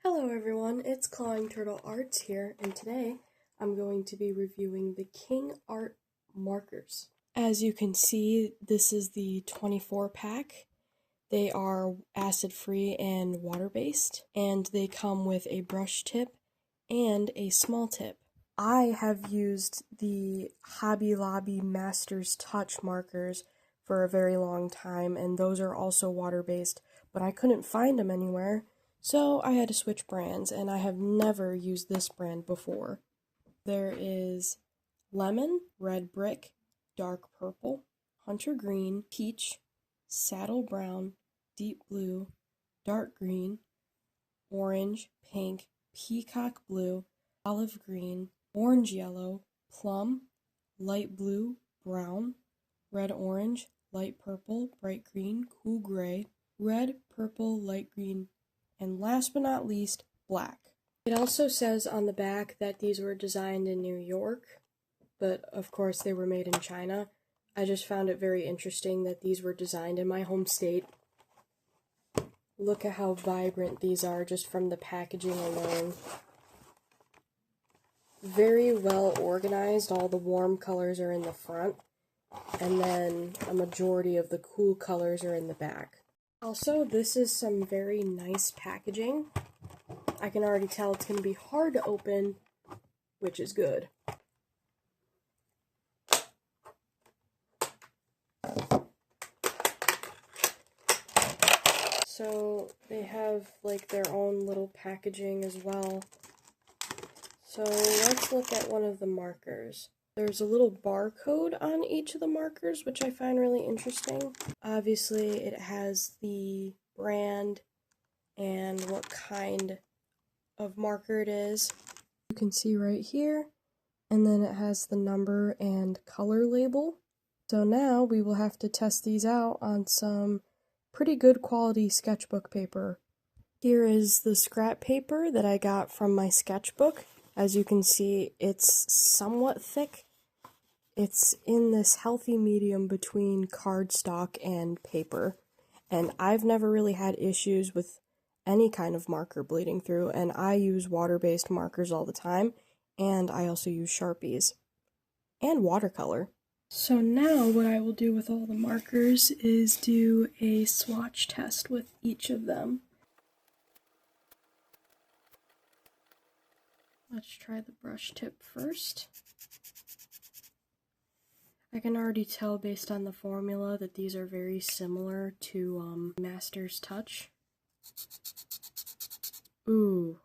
Hello everyone, it's Clawing Turtle Arts here, and today I'm going to be reviewing the King Art markers. As you can see, this is the 24 pack. They are acid-free and water-based, and they come with a brush tip and a small tip. I have used the Hobby Lobby Masters Touch markers for a very long time, and those are also water-based, but I couldn't find them anywhere. So I had to switch brands, and I have never used this brand before. There is Lemon, Red Brick, Dark Purple, Hunter Green, Peach, Saddle Brown, Deep Blue, Dark Green, Orange, Pink, Peacock Blue, Olive Green, Orange Yellow, Plum, Light Blue, Brown, Red Orange, Light Purple, Bright Green, Cool Gray, Red, Purple, Light Green, and last but not least, black. It also says on the back that these were designed in New York, but of course they were made in China. I just found it very interesting that these were designed in my home state. Look at how vibrant these are just from the packaging alone. Very well organized, all the warm colors are in the front, and then a majority of the cool colors are in the back. Also, this is some very nice packaging. I can already tell it's going to be hard to open, which is good. So they have like their own little packaging as well. So let's look at one of the markers. There's a little barcode on each of the markers, which I find really interesting. Obviously, it has the brand and what kind of marker it is. You can see right here, and then it has the number and color label. So now we will have to test these out on some pretty good quality sketchbook paper. Here is the scrap paper that I got from my sketchbook. As you can see, it's somewhat thick. It's in this healthy medium between cardstock and paper, and I've never really had issues with any kind of marker bleeding through, and I use water-based markers all the time, and I also use Sharpies and watercolor. So now what I will do with all the markers is do a swatch test with each of them. Let's try the brush tip first. I can already tell based on the formula that these are very similar to Masters Touch. Ooh,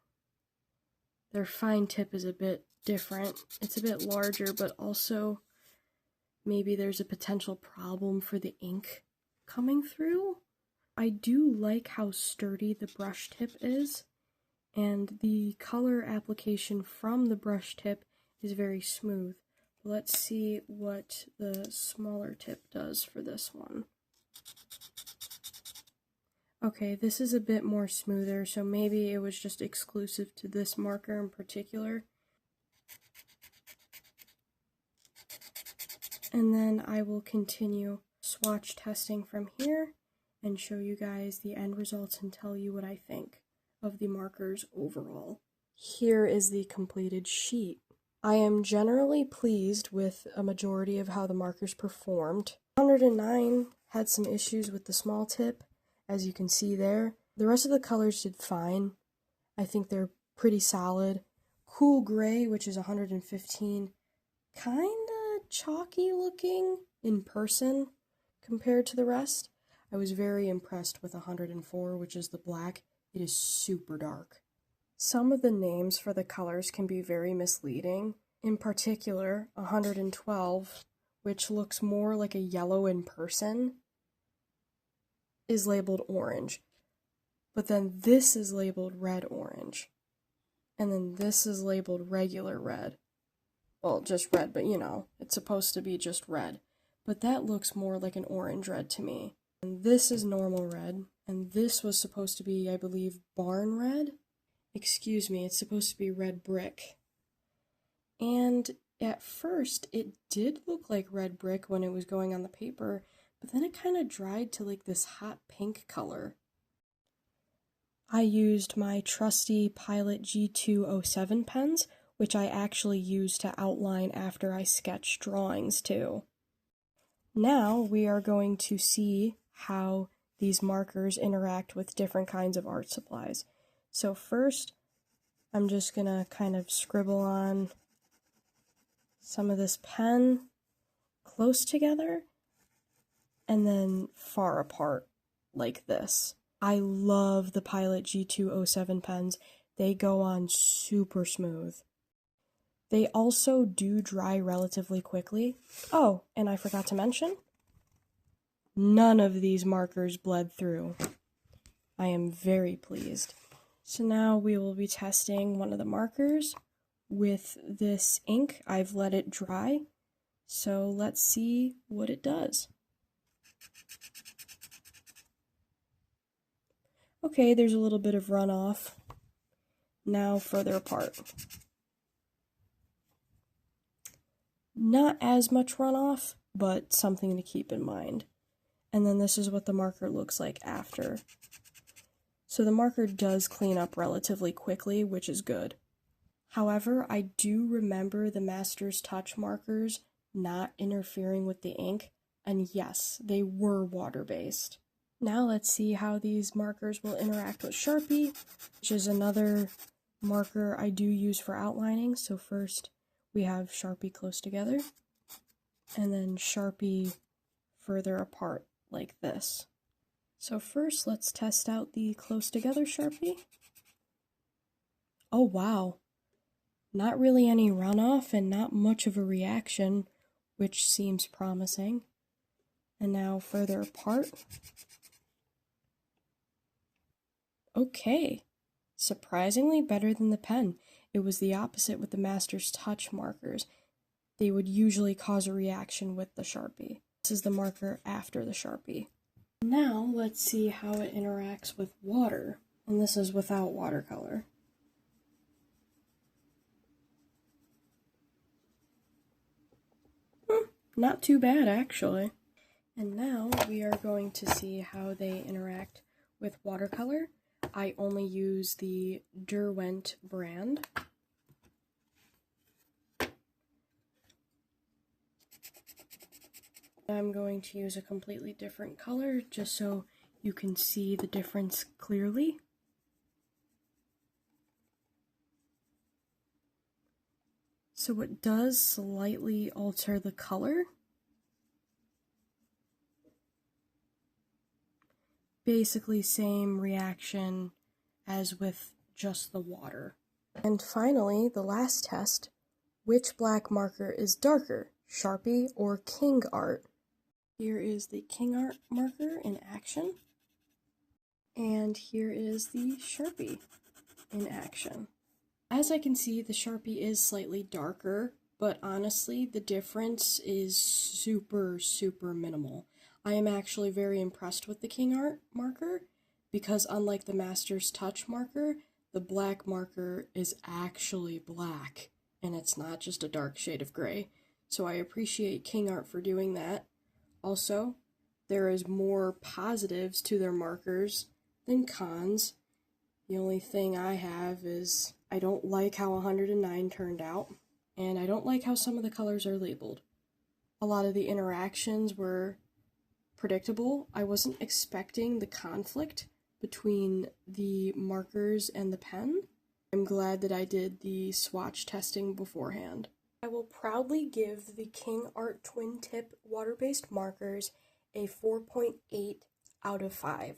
their fine tip is a bit different. It's a bit larger, but also maybe there's a potential problem for the ink coming through. I do like how sturdy the brush tip is, and the color application from the brush tip is very smooth. Let's see what the smaller tip does for this one. Okay, this is a bit more smoother, so maybe it was just exclusive to this marker in particular. And then I will continue swatch testing from here and show you guys the end results and tell you what I think of the markers overall. Here is the completed sheet. I am generally pleased with a majority of how the markers performed. 109 had some issues with the small tip, as you can see there. The rest of the colors did fine. I think they're pretty solid. Cool Gray, which is 115, kinda chalky looking in person compared to the rest. I was very impressed with 104, which is the black. It is super dark. Some of the names for the colors can be very misleading. In particular, 112, which looks more like a yellow in person, is labeled orange. But then this is labeled red-orange. And then this is labeled regular red. Well, just red, but you know, it's supposed to be just red. But that looks more like an orange red to me. And this is normal red. And this was supposed to be, I believe, barn red? Excuse me, it's supposed to be red brick. And at first, it did look like red brick when it was going on the paper, but then it kind of dried to like this hot pink color. I used my trusty Pilot G207 pens, which I actually use to outline after I sketch drawings too. Now we are going to see how these markers interact with different kinds of art supplies. So first, I'm just going to kind of scribble on some of this pen close together and then far apart like this. I love the Pilot G207 pens. They go on super smooth. They also do dry relatively quickly. Oh, and I forgot to mention, none of these markers bled through. I am very pleased. So now we will be testing one of the markers with this ink. I've let it dry, so let's see what it does. Okay, there's a little bit of runoff. Now further apart. Not as much runoff, but something to keep in mind. And then this is what the marker looks like after. So the marker does clean up relatively quickly, which is good. However, I do remember the Master's Touch markers not interfering with the ink, and yes, they were water-based. Now let's see how these markers will interact with Sharpie, which is another marker I do use for outlining. So first we have Sharpie close together, and then Sharpie further apart like this. So first let's test out the close together Sharpie. Oh wow, not really any runoff and not much of a reaction, which seems promising. And now further apart. Okay, surprisingly better than the pen. It was the opposite with the Master's Touch markers. They would usually cause a reaction with the Sharpie. This is the marker after the Sharpie. Now let's see how it interacts with water. And this is without watercolor. Not too bad actually. And now we are going to see how they interact with watercolor. I only use the Derwent brand. I'm going to use a completely different color just so you can see the difference clearly. So it does slightly alter the color. Basically same reaction as with just the water. And finally, the last test, which black marker is darker, Sharpie or King Art? Here is the King Art marker in action, and here is the Sharpie in action. As I can see, the Sharpie is slightly darker, but honestly, the difference is super minimal. I am actually very impressed with the King Art marker because unlike the Master's Touch marker, the black marker is actually black and it's not just a dark shade of gray. So I appreciate King Art for doing that. Also, there is more positives to their markers than cons. The only thing I have is I don't like how 109 turned out, and I don't like how some of the colors are labeled. A lot of the interactions were predictable. I wasn't expecting the conflict between the markers and the pen. I'm glad that I did the swatch testing beforehand. I will proudly give the King Art Twin Tip water-based markers a 4.8 out of 5.